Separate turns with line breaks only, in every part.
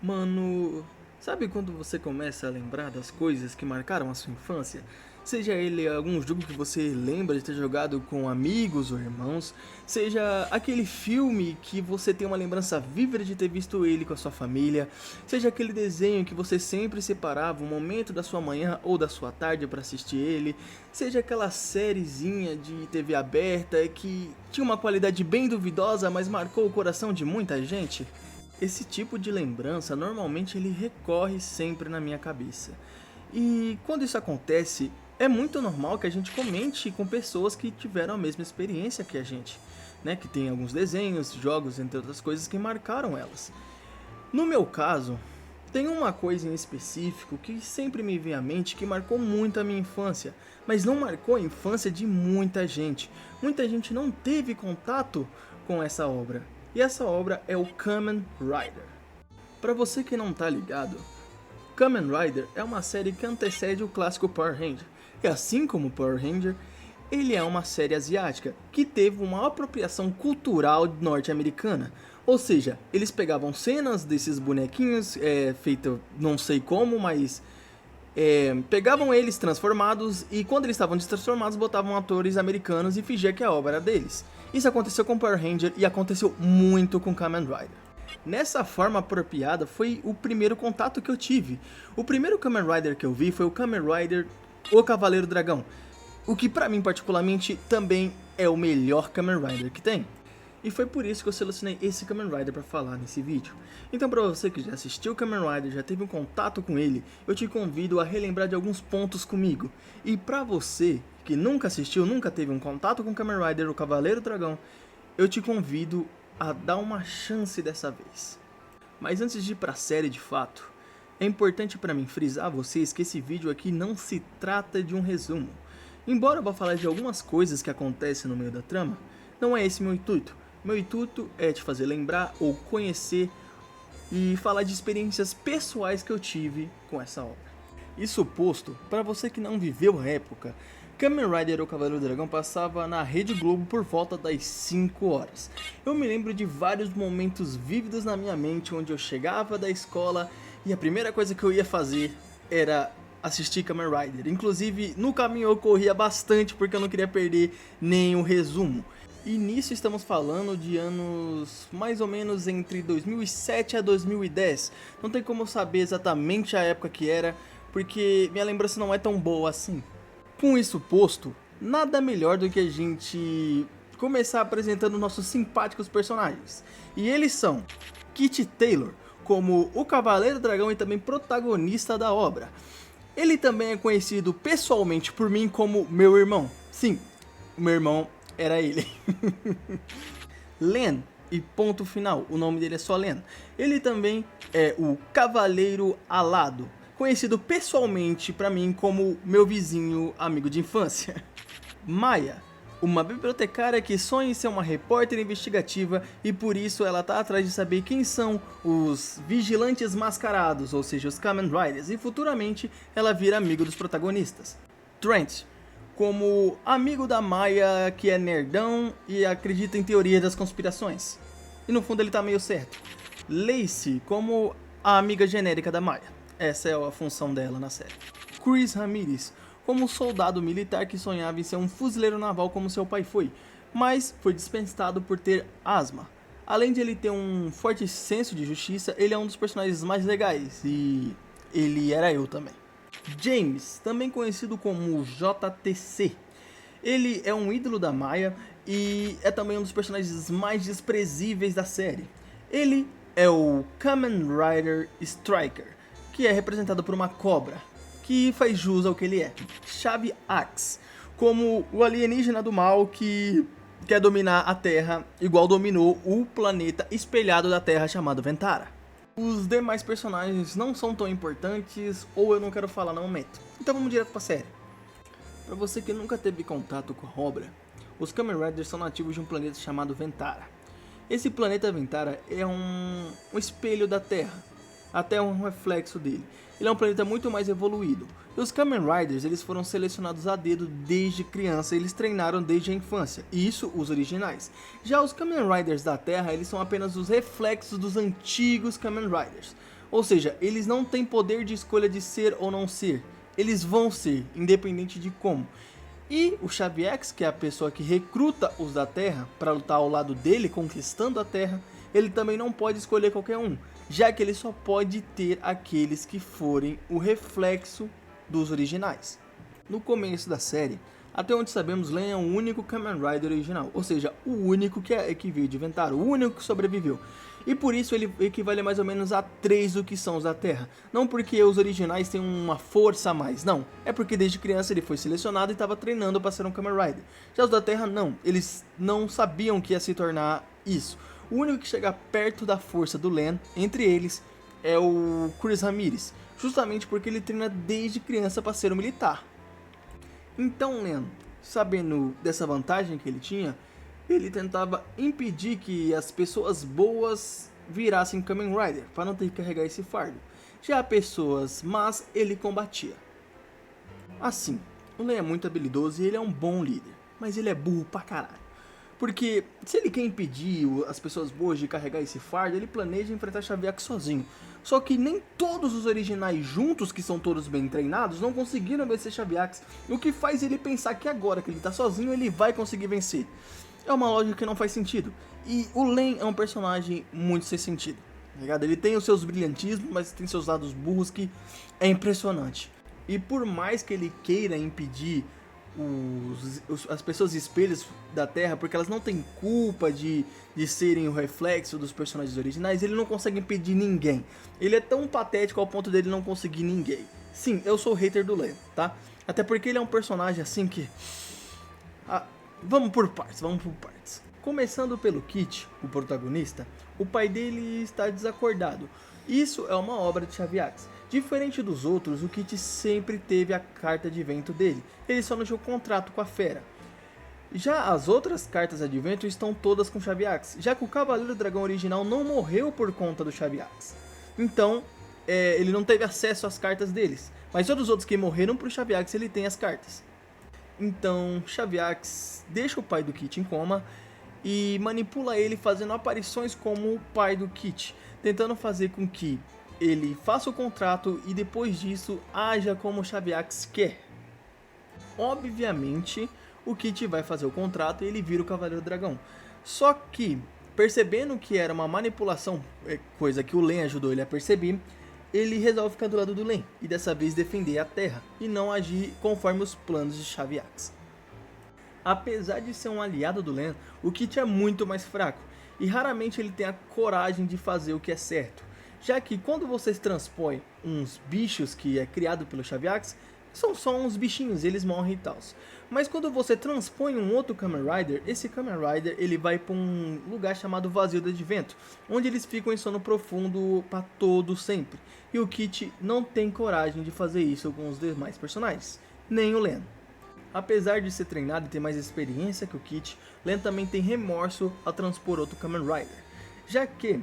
Mano, sabe quando você começa a lembrar das coisas que marcaram a sua infância? Seja ele algum jogo que você lembra de ter jogado com amigos ou irmãos, seja aquele filme que você tem uma lembrança vívida de ter visto ele com a sua família, seja aquele desenho que você sempre separava um momento da sua manhã ou da sua tarde para assistir ele, seja aquela sériezinha de TV aberta que tinha uma qualidade bem duvidosa, mas marcou o coração de muita gente. Esse tipo de lembrança normalmente ele recorre sempre na minha cabeça. E quando isso acontece, é muito normal que a gente comente com pessoas que tiveram a mesma experiência que a gente, né? Que tem alguns desenhos, jogos, entre outras coisas que marcaram elas. No meu caso, tem uma coisa em específico que sempre me vem à mente que marcou muito a minha infância, mas não marcou a infância de muita gente. Muita gente não teve contato com essa obra. E essa obra é o Kamen Rider. Para você que não tá ligado, Kamen Rider é uma série que antecede o clássico Power Ranger. E assim como Power Ranger, ele é uma série asiática que teve uma apropriação cultural norte-americana. Ou seja, eles pegavam cenas desses bonequinhos, feito não sei como, mas pegavam eles transformados e quando eles estavam destransformados botavam atores americanos e fingia que a obra era deles. Isso aconteceu com Power Ranger e aconteceu muito com Kamen Rider. Nessa forma apropriada foi o primeiro contato que eu tive. O primeiro Kamen Rider que eu vi foi o Kamen Rider O Cavaleiro Dragão, o que pra mim particularmente também é o melhor Kamen Rider que tem. E foi por isso que eu selecionei esse Kamen Rider para falar nesse vídeo. Então para você que já assistiu o Kamen Rider, já teve um contato com ele, eu te convido a relembrar de alguns pontos comigo. E para você que nunca assistiu, nunca teve um contato com o Kamen Rider, o Cavaleiro Dragão, eu te convido a dar uma chance dessa vez. Mas antes de ir para a série de fato, é importante para mim frisar a vocês que esse vídeo aqui não se trata de um resumo. Embora eu vá falar de algumas coisas que acontecem no meio da trama, não é esse meu intuito. Meu intuito é te fazer lembrar ou conhecer e falar de experiências pessoais que eu tive com essa obra. Isso posto, para você que não viveu a época, Kamen Rider O Cavaleiro do Dragão passava na Rede Globo por volta das 5 horas. Eu me lembro de vários momentos vívidos na minha mente onde eu chegava da escola e a primeira coisa que eu ia fazer era assistir Kamen Rider. Inclusive, no caminho eu corria bastante porque eu não queria perder nem o resumo. E nisso estamos falando de anos mais ou menos entre 2007 a 2010. Não tem como eu saber exatamente a época que era, porque minha lembrança não é tão boa assim. Com isso posto, nada melhor do que a gente começar apresentando nossos simpáticos personagens. E eles são Kit Taylor, como o Cavaleiro Dragão e também protagonista da obra. Ele também é conhecido pessoalmente por mim como meu irmão. Sim, o meu irmão era ele. Len, e ponto final, o nome dele é só Len. Ele também é o Cavaleiro Alado, conhecido pessoalmente pra mim como meu vizinho amigo de infância. Maya, uma bibliotecária que sonha em ser uma repórter investigativa e por isso ela tá atrás de saber quem são os vigilantes mascarados, ou seja, os Kamen Riders, e futuramente ela vira amigo dos protagonistas. Trent, como amigo da Maya que é nerdão e acredita em teorias das conspirações. E no fundo ele tá meio certo. Lacey, como a amiga genérica da Maya. Essa é a função dela na série. Chris Ramirez, como soldado militar que sonhava em ser um fuzileiro naval como seu pai foi, mas foi dispensado por ter asma. Além de ele ter um forte senso de justiça, ele é um dos personagens mais legais e ele era eu também. James, também conhecido como JTC. Ele é um ídolo da Maya e é também um dos personagens mais desprezíveis da série. Ele é o Kamen Rider Striker, que é representado por uma cobra, que faz jus ao que ele é. Chave Axe, como o alienígena do mal que quer dominar a Terra, igual dominou o planeta espelhado da Terra chamado Ventara. Os demais personagens não são tão importantes ou eu não quero falar no momento. Então vamos direto pra série. Pra você que nunca teve contato com a obra, os Kamen Riders são nativos de um planeta chamado Ventara. Esse planeta Ventara é um espelho da Terra, até um reflexo dele. Ele é um planeta muito mais evoluído. E os Kamen Riders, eles foram selecionados a dedo desde criança, eles treinaram desde a infância. Isso, os originais. Já os Kamen Riders da Terra, eles são apenas os reflexos dos antigos Kamen Riders. Ou seja, eles não têm poder de escolha de ser ou não ser. Eles vão ser, independente de como. E o Xavier, que é a pessoa que recruta os da Terra para lutar ao lado dele, conquistando a Terra, ele também não pode escolher qualquer um, já que ele só pode ter aqueles que forem o reflexo dos originais. No começo da série, até onde sabemos, Len é o único Kamen Rider original, ou seja, o único que veio de Ventaro, o único que sobreviveu. E por isso ele equivale mais ou menos a 3 do que são os da Terra. Não porque os originais têm uma força a mais, não. É porque desde criança ele foi selecionado e estava treinando para ser um Kamen Rider. Já os da Terra não, eles não sabiam que ia se tornar isso. O único que chega perto da força do Len, entre eles, é o Chris Ramirez. Justamente porque ele treina desde criança para ser um militar. Então Len, sabendo dessa vantagem que ele tinha, ele tentava impedir que as pessoas boas virassem Kamen Rider, para não ter que carregar esse fardo. Já pessoas más, ele combatia. Assim, o Len é muito habilidoso e ele é um bom líder, mas ele é burro pra caralho. Porque se ele quer impedir as pessoas boas de carregar esse fardo, ele planeja enfrentar Xavier sozinho. Só que nem todos os originais juntos, que são todos bem treinados, não conseguiram vencer Xavier, o que faz ele pensar que agora que ele tá sozinho, ele vai conseguir vencer. É uma lógica que não faz sentido. E o Len é um personagem muito sem sentido, tá ligado? Ele tem os seus brilhantismos, mas tem seus lados burros que é impressionante. E por mais que ele queira impedir as pessoas espelhos da Terra, porque elas não têm culpa de serem o reflexo dos personagens originais, ele não consegue impedir ninguém. Ele é tão patético ao ponto dele não conseguir ninguém. Sim, eu sou hater do Len, tá? Até porque ele é um personagem assim que... vamos por partes. Começando pelo Kit, o protagonista, o pai dele está desacordado. Isso é uma obra de Xavier. Diferente dos outros, o Kit sempre teve a carta de vento dele, ele só não tinha o contrato com a fera. Já as outras cartas advento estão todas com Xavier, já que o Cavaleiro Dragão original não morreu por conta do Xavier. Então, ele não teve acesso às cartas deles, mas todos os outros que morreram pro Xavier, ele tem as cartas. Então, Xavier deixa o pai do Kit em coma e manipula ele fazendo aparições como o pai do Kit, tentando fazer com que ele faça o contrato e depois disso haja como o Xavier quer. Obviamente, o Kit vai fazer o contrato e ele vira o Cavaleiro Dragão. Só que, percebendo que era uma manipulação, coisa que o Len ajudou ele a perceber, ele resolve ficar do lado do Len e dessa vez defender a Terra e não agir conforme os planos de Xavier. Apesar de ser um aliado do Len, o Kit é muito mais fraco e raramente ele tem a coragem de fazer o que é certo. Já que quando vocês transpõem uns bichos que é criado pelo Xavier, são só uns bichinhos, eles morrem e tal. Mas quando você transpõe um outro Kamen Rider, esse Kamen Rider ele vai para um lugar chamado Vazio do Advento, onde eles ficam em sono profundo para todo sempre. E o Kit não tem coragem de fazer isso com os demais personagens, nem o Len. Apesar de ser treinado e ter mais experiência que o Kit, Len também tem remorso ao transpor outro Kamen Rider, já que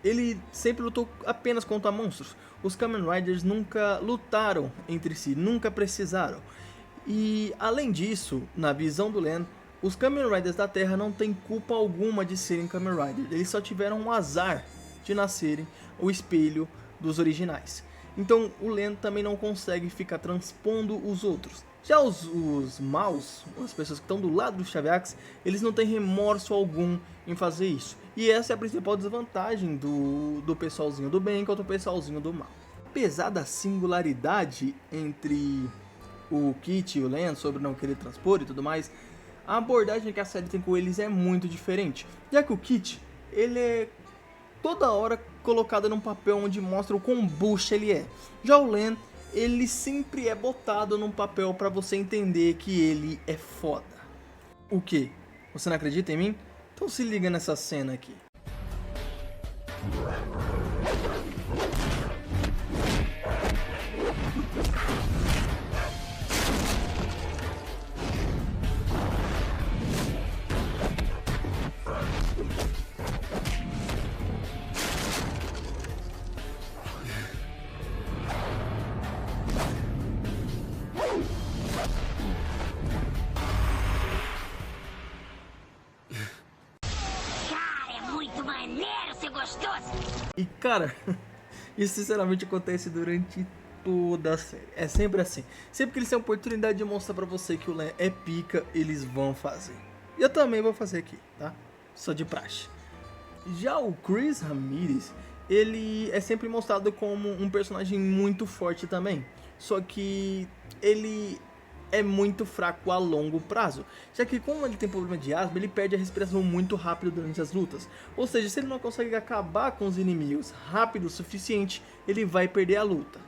ele sempre lutou apenas contra monstros. Os Kamen Riders nunca lutaram entre si, nunca precisaram. E além disso, na visão do Len, os Kamen Riders da Terra não têm culpa alguma de serem Kamen Riders. Eles só tiveram um azar de nascerem o espelho dos originais. Então o Len também não consegue ficar transpondo os outros. Já os maus, as pessoas que estão do lado do Xavier, eles não têm remorso algum em fazer isso. E essa é a principal desvantagem do pessoalzinho do bem contra o pessoalzinho do mal. Apesar da singularidade entre o Kit e o Len sobre não querer transpor e tudo mais, a abordagem que a série tem com eles é muito diferente. Já que o Kit, ele é toda hora colocado num papel onde mostra o quão bucha ele é. Já o Len, ele sempre é botado num papel pra você entender que ele é foda. O quê? Você não acredita em mim? Então se liga nessa cena aqui. E cara, Isso sinceramente acontece durante toda a série. É sempre assim. Sempre que eles têm a oportunidade de mostrar pra você que o Len é pica, eles vão fazer. E eu também vou fazer aqui, tá? Só de praxe. Já o Chris Ramirez, ele é sempre mostrado como um personagem muito forte também. Só que ele é muito fraco a longo prazo, já que como ele tem problema de asma, ele perde a respiração muito rápido durante as lutas. Ou seja, se ele não consegue acabar com os inimigos rápido o suficiente, ele vai perder a luta.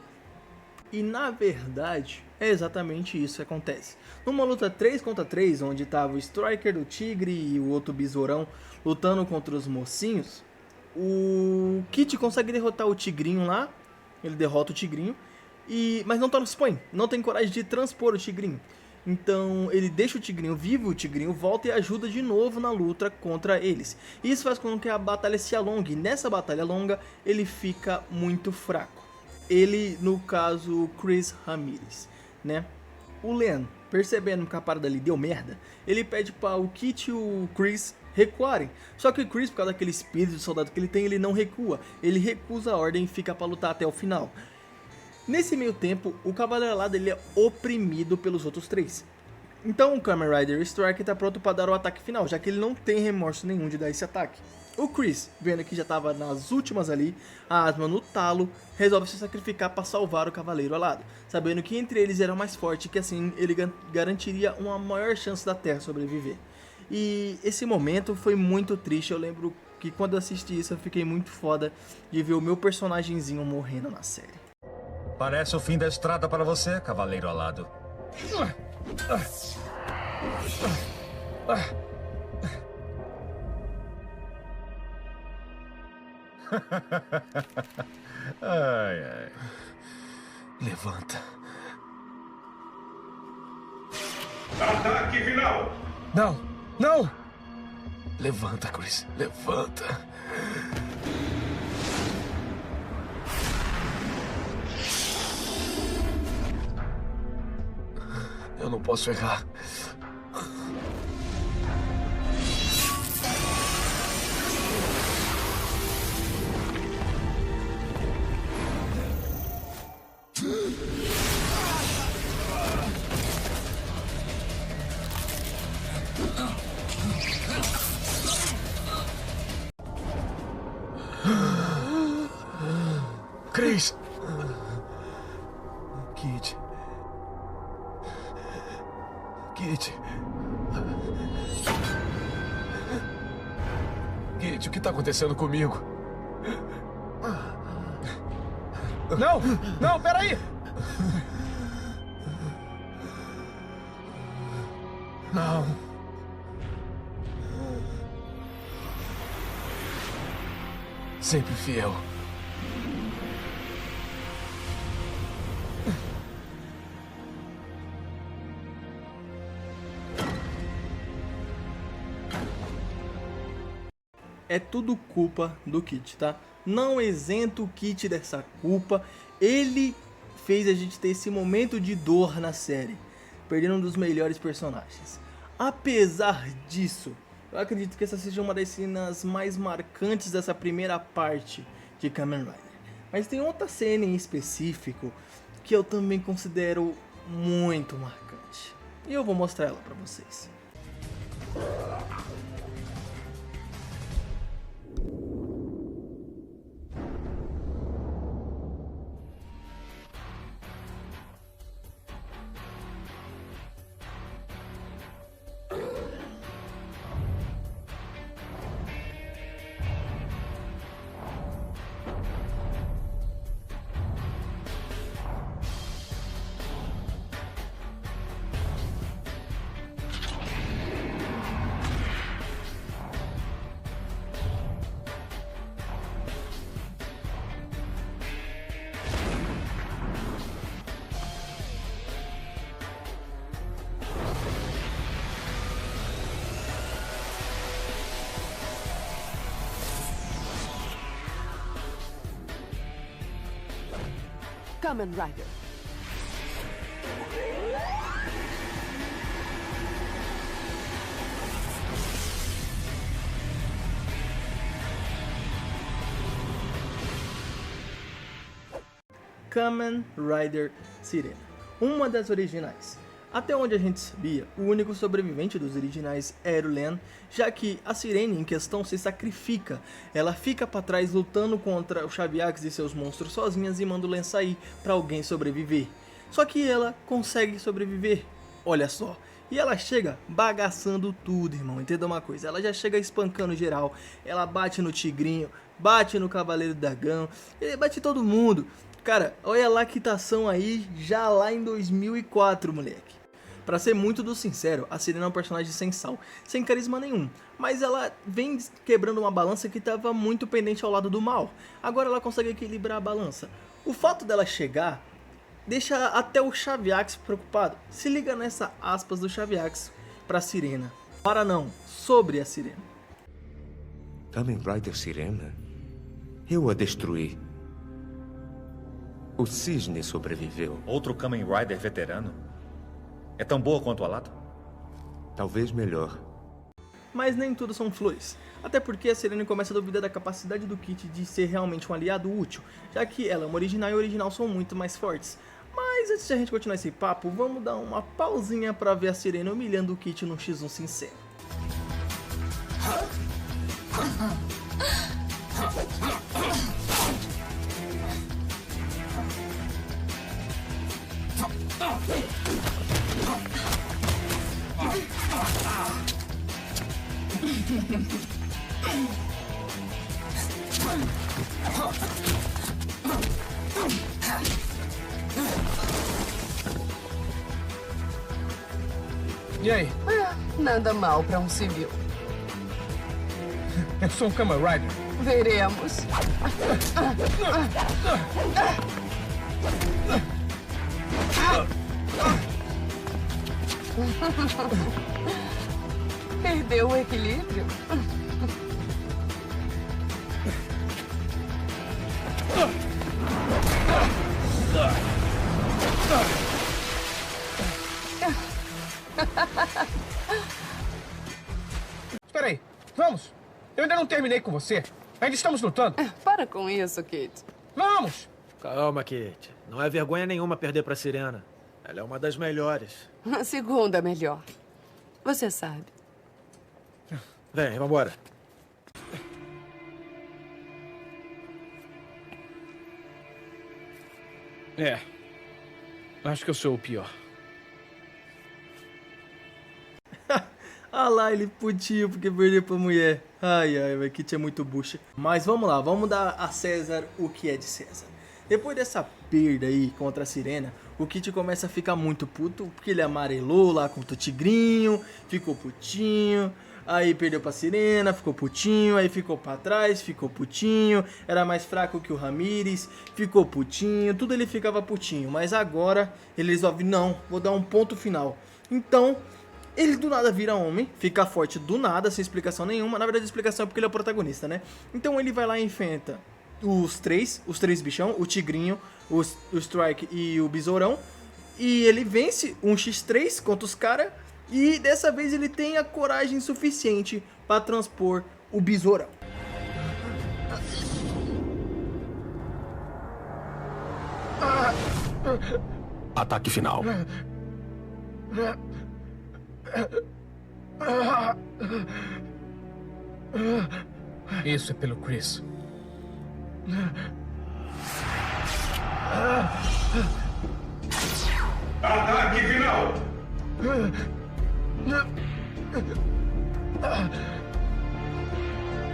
E na verdade, é exatamente isso que acontece. Numa luta 3 contra 3, onde tava o Striker do Tigre e o outro Besourão lutando contra os mocinhos, o Kit consegue derrotar o Tigrinho lá, ele derrota o Tigrinho, mas não transpõe, não tem coragem de transpor o Tigrinho. Então ele deixa o Tigrinho vivo, o Tigrinho volta e ajuda de novo na luta contra eles. Isso faz com que a batalha se alongue, e nessa batalha longa ele fica muito fraco. Ele, no caso, Chris Ramirez, né? O Len, percebendo que a parada ali deu merda, ele pede para o Kit e o Chris recuarem. Só que o Chris, por causa daquele espírito de soldado que ele tem, ele não recua. Ele recusa a ordem e fica para lutar até o final. Nesse meio tempo, o Cavaleiro Alado ele é oprimido pelos outros três. Então o Kamen Rider Strike está pronto para dar o ataque final, já que ele não tem remorso nenhum de dar esse ataque. O Chris, vendo que já estava nas últimas ali, a asma no talo, resolve se sacrificar para salvar o Cavaleiro Alado, sabendo que entre eles era mais forte e que assim ele garantiria uma maior chance da Terra sobreviver. E esse momento foi muito triste, eu lembro que quando eu assisti isso eu fiquei muito foda de ver o meu personagemzinho morrendo na série.
Parece o fim da estrada para você, Cavaleiro Alado. Ai, ai.
Levanta.
Ataque final!
Não! Não! Levanta, Chris. Levanta. Eu não posso errar. Chris! Kid. Kid. Kid, o que está acontecendo comigo?
Não! Não, peraí!
Não. Sempre fiel.
É tudo culpa do Kit, tá? Não isento o Kit dessa culpa. Ele fez a gente ter esse momento de dor na série, perdendo um dos melhores personagens. Apesar disso, eu acredito que essa seja uma das cenas mais marcantes dessa primeira parte de Kamen Rider. Mas tem outra cena em específico que eu também considero muito marcante. E eu vou mostrar ela pra vocês.
Kamen Rider.
Kamen Rider Sirena, uma das originais. Até onde a gente sabia, o único sobrevivente dos originais era o Len, já que a Sirene em questão se sacrifica. Ela fica para trás lutando contra o Chaviax e seus monstros sozinhas e manda o Len sair para alguém sobreviver. Só que ela consegue sobreviver, olha só. E ela chega bagaçando tudo, irmão, entenda uma coisa, ela já chega espancando geral, ela bate no Tigrinho, bate no Cavaleiro do Dragão, bate em todo mundo. Cara, olha a laquitação aí, já lá em 2004, moleque. Pra ser muito sincero, a Sirena é um personagem sem sal, sem carisma nenhum, mas ela vem quebrando uma balança que estava muito pendente ao lado do mal. Agora ela consegue equilibrar a balança. O fato dela chegar deixa até o Chaviax preocupado. Se liga nessa aspas do Chaviax pra Sirena. Para não, sobre a Sirena.
Kamen Rider Sirena? Eu a destruí. O Cisne sobreviveu.
Outro Kamen Rider veterano? É tão boa quanto a lata?
Talvez melhor.
Mas nem tudo são flores. Até porque a Sirene começa a duvidar da capacidade do Kit de ser realmente um aliado útil, já que ela é uma original e o original são muito mais fortes. Mas antes de a gente continuar esse papo, vamos dar uma pausinha pra ver a Sirene humilhando o Kit num X1 sincero.
E aí?
Nada mal pra um civil.
Eu sou um Kamen Rider.
Veremos. Perdeu o equilíbrio?
Espera aí, vamos. Eu ainda não terminei com você. Ainda estamos lutando.
Para com isso, Kit.
Vamos!
Calma, Kit. Não é vergonha nenhuma perder pra Sirena. Ela é uma das melhores.
A segunda melhor. Você sabe.
Vem, vambora.
É. Acho que eu sou o pior.
Ah lá, ele putinho porque perdeu pra mulher. Ai, velho, Kit é muito bucha. Mas vamos lá, vamos dar a César o que é de César. Depois dessa perda aí contra a Sirena, o Kit começa a ficar muito puto, porque ele amarelou lá contra o Tigrinho, ficou putinho, aí perdeu pra Sirena, ficou putinho, aí ficou pra trás, ficou putinho, era mais fraco que o Ramírez, ficou putinho, tudo ele ficava putinho, mas agora ele resolve, não, vou dar um ponto final. Então, ele do nada vira homem, fica forte do nada, sem explicação nenhuma, na verdade a explicação é porque ele é o protagonista, né? Então ele vai lá e enfrenta os três bichão, o Tigrinho, o Strike e o Besourão. E ele vence um x3 contra os caras. E dessa vez ele tem a coragem suficiente para transpor o Besourão.
Ataque final.
Isso é pelo Chris.
Ataque final!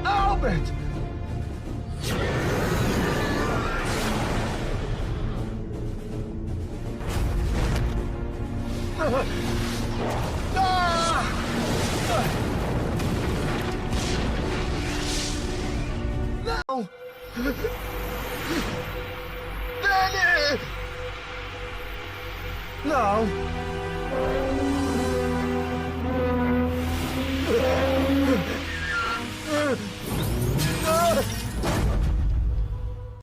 Albert! Não! Dele! Não!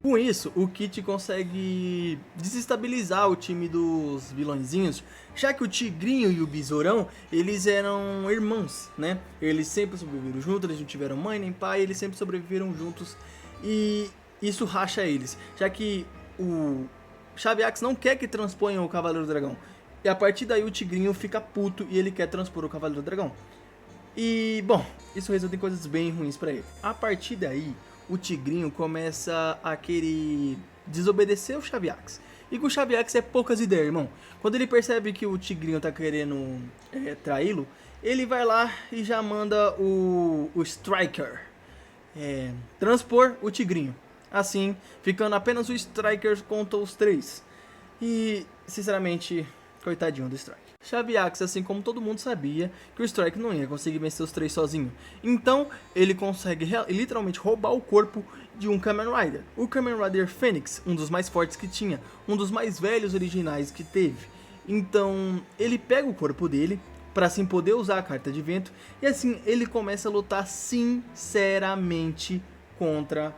Com isso, o Kit consegue desestabilizar o time dos vilõezinhos, já que o Tigrinho e o Besourão, eles eram irmãos, né? Eles sempre sobreviveram juntos, eles não tiveram mãe nem pai, eles sempre sobreviveram juntos e isso racha eles, já que o Xaviax não quer que transponham o Cavaleiro do Dragão. E a partir daí o Tigrinho fica puto e ele quer transpor o Cavaleiro do Dragão. E, bom, isso resulta em coisas bem ruins pra ele. A partir daí, o Tigrinho começa a querer desobedecer o Xaviax. E com o Xaviax é poucas ideias, irmão. Quando ele percebe que o Tigrinho tá querendo traí-lo, ele vai lá e já manda o Striker transpor o Tigrinho. Assim, ficando apenas o Striker contra os três. E, sinceramente, coitadinho do Strike. Xaviax, assim como todo mundo sabia, que o Strike não ia conseguir vencer os três sozinho. Então, ele consegue literalmente roubar o corpo de um Kamen Rider. O Kamen Rider Fênix, um dos mais fortes que tinha, um dos mais velhos originais que teve. Então, ele pega o corpo dele, para assim poder usar a carta de vento, e assim ele começa a lutar sinceramente contra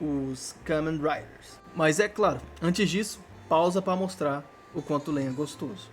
os Kamen Riders. Mas é claro, antes disso, pausa para mostrar o quanto o Len é gostoso.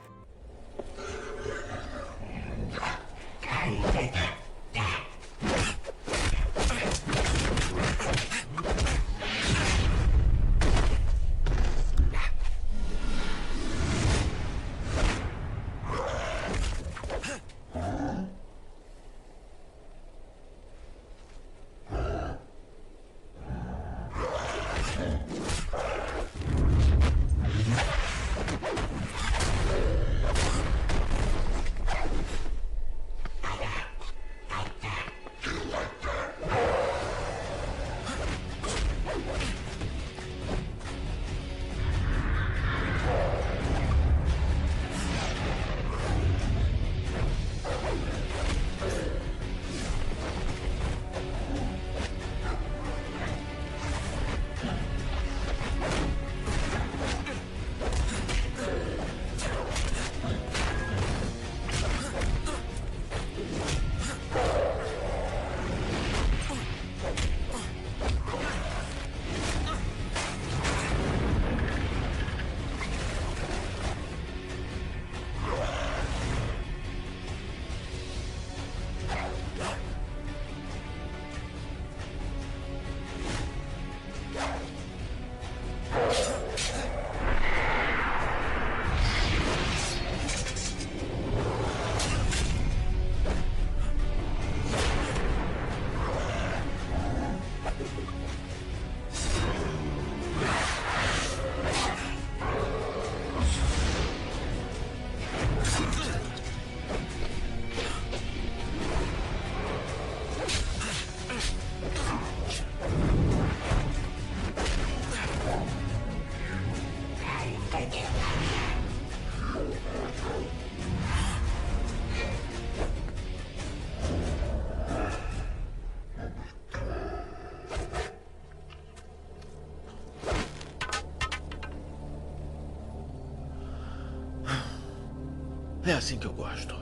É assim que eu gosto.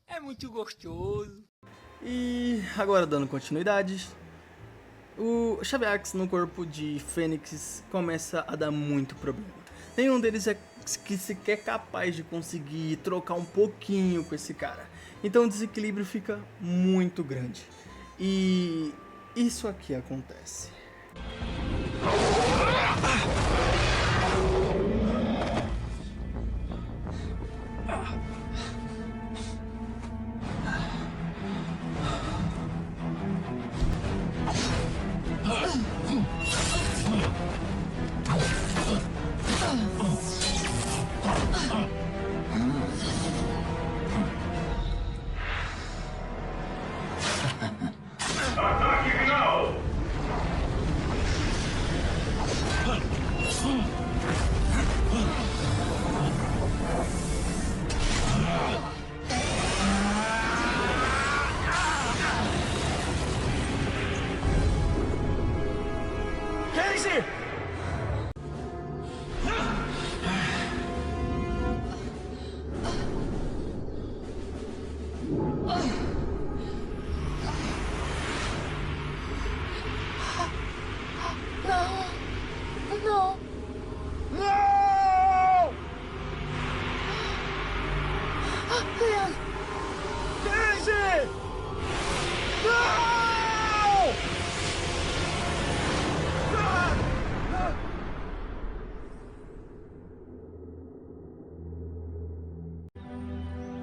É muito gostoso. E agora, dando continuidade, o Xaviax no corpo de Fênix começa a dar muito problema. Nenhum deles é que sequer capaz de conseguir trocar um pouquinho com esse cara. Então o desequilíbrio fica muito grande. E isso aqui acontece.
Ataque final!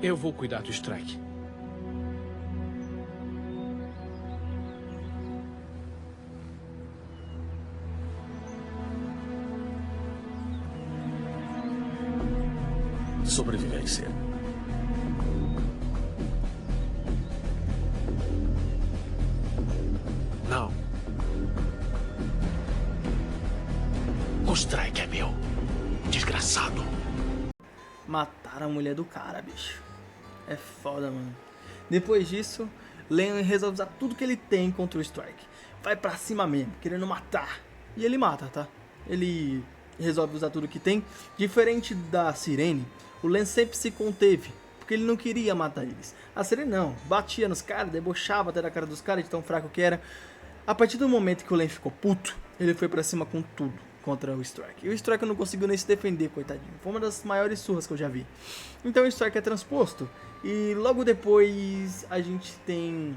Eu vou cuidar do Strike.
Sobrevivência.
Não.
O Strike é meu. Desgraçado.
Mataram a mulher do cara, bicho. É foda, mano. Depois disso, Leon resolve usar tudo que ele tem contra o Strike. Vai pra cima mesmo, querendo matar. E ele mata, tá? Ele resolve usar tudo que tem. Diferente da Sirene, o Len sempre se conteve, porque ele não queria matar eles. A Sirene não, batia nos caras, debochava até da cara dos caras de tão fraco que era. A partir do momento que o Len ficou puto, ele foi pra cima com tudo contra o Strike. E o Strike não conseguiu nem se defender, coitadinho. Foi uma das maiores surras que eu já vi. Então o Strike é transposto. E logo depois a gente tem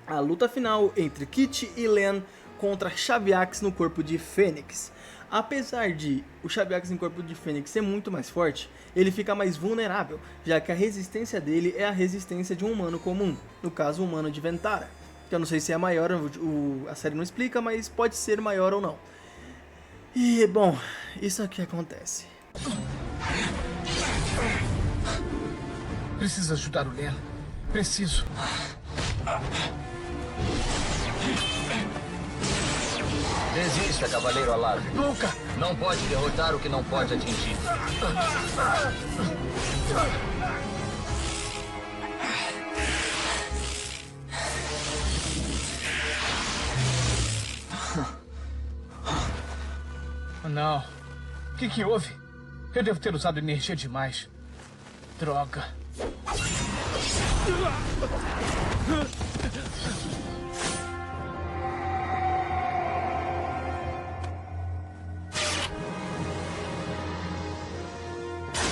a luta final entre Kit e Len contra Xaviax no corpo de Fênix. Apesar de o Xaviax em corpo de Fênix ser muito mais forte, ele fica mais vulnerável, já que a resistência dele é a resistência de um humano comum, no caso o humano de Ventara. Que eu não sei se é maior, a série não explica, mas pode ser maior ou não. E, bom, isso aqui acontece.
Preciso ajudar o Len. Preciso.
Desista, Cavaleiro Alado.
Nunca!
Não pode derrotar o que não pode atingir.
Não. O que houve? Eu devo ter usado energia demais. Droga.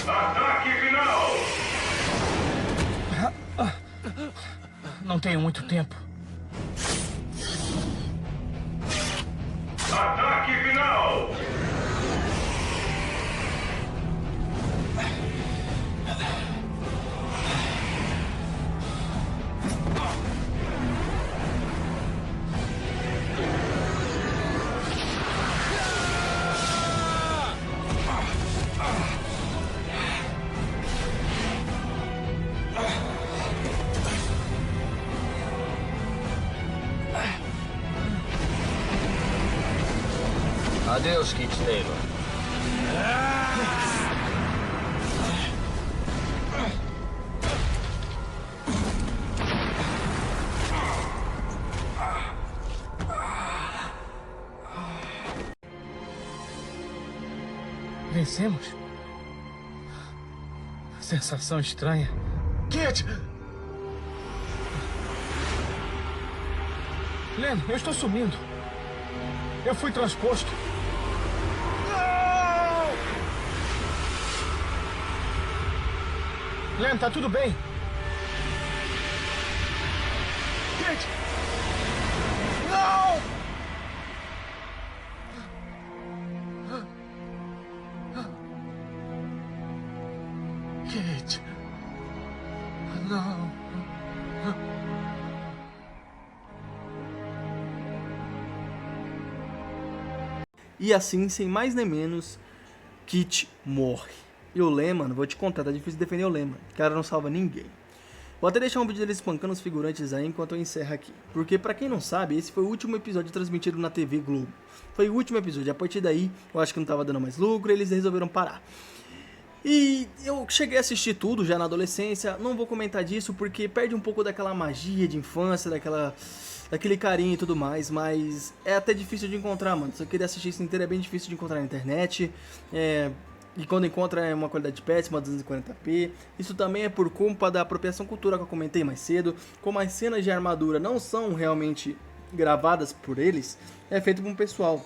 Ataque final!
Não tenho muito tempo.
Ataque final!
Adeus, Kit Taylor.
Vencemos? Sensação estranha. Kit! Len, eu estou sumindo. Eu fui transposto. Len, tá tudo bem? Kit! Não! Kit! Não!
E assim, sem mais nem menos, Kit morre. E o Len, mano, vou te contar, tá difícil defender o Len, mano. O cara não salva ninguém. Vou até deixar um vídeo dele espancando os figurantes aí enquanto eu encerro aqui. Porque pra quem não sabe, esse foi o último episódio transmitido na TV Globo. Foi o último episódio. A partir daí, eu acho que não tava dando mais lucro e eles resolveram parar. E eu cheguei a assistir tudo já na adolescência. Não vou comentar disso porque perde um pouco daquela magia de infância, daquele carinho e tudo mais. Mas é até difícil de encontrar, mano. Se eu queria assistir isso inteiro é bem difícil de encontrar na internet. E quando encontra é uma qualidade péssima, 240p. Isso também é por culpa da apropriação cultural que eu comentei mais cedo. Como as cenas de armadura não são realmente gravadas por eles, é feito por um pessoal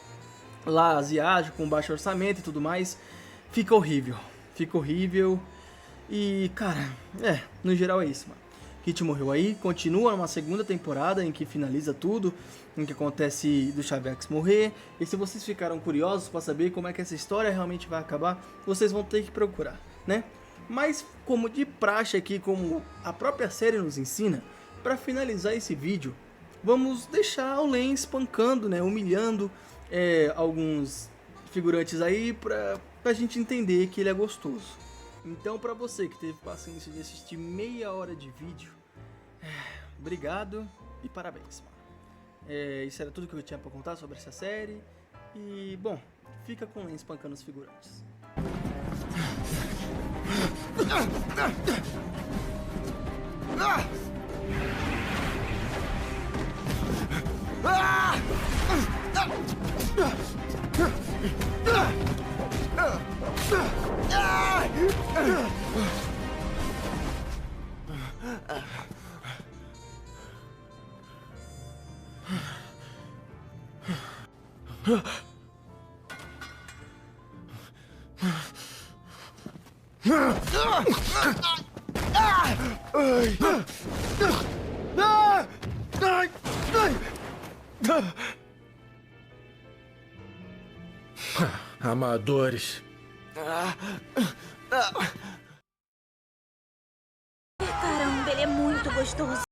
lá asiático, com baixo orçamento e tudo mais. Fica horrível. Fica horrível. E, cara, no geral é isso, mano. Kit morreu aí, continua uma segunda temporada em que finaliza tudo, em que acontece do Xaviax morrer. E se vocês ficaram curiosos para saber como é que essa história realmente vai acabar, vocês vão ter que procurar, né? Mas, como de praxe aqui, como a própria série nos ensina, para finalizar esse vídeo, vamos deixar o Len espancando, né, humilhando alguns figurantes aí pra gente entender que ele é gostoso. Então, pra você que teve paciência de assistir meia hora de vídeo, obrigado e parabéns, mano. Isso era tudo que eu tinha pra contar sobre essa série. E, bom, fica com o Len espancando os figurantes.
Amadores.
Caramba, ele é muito gostoso.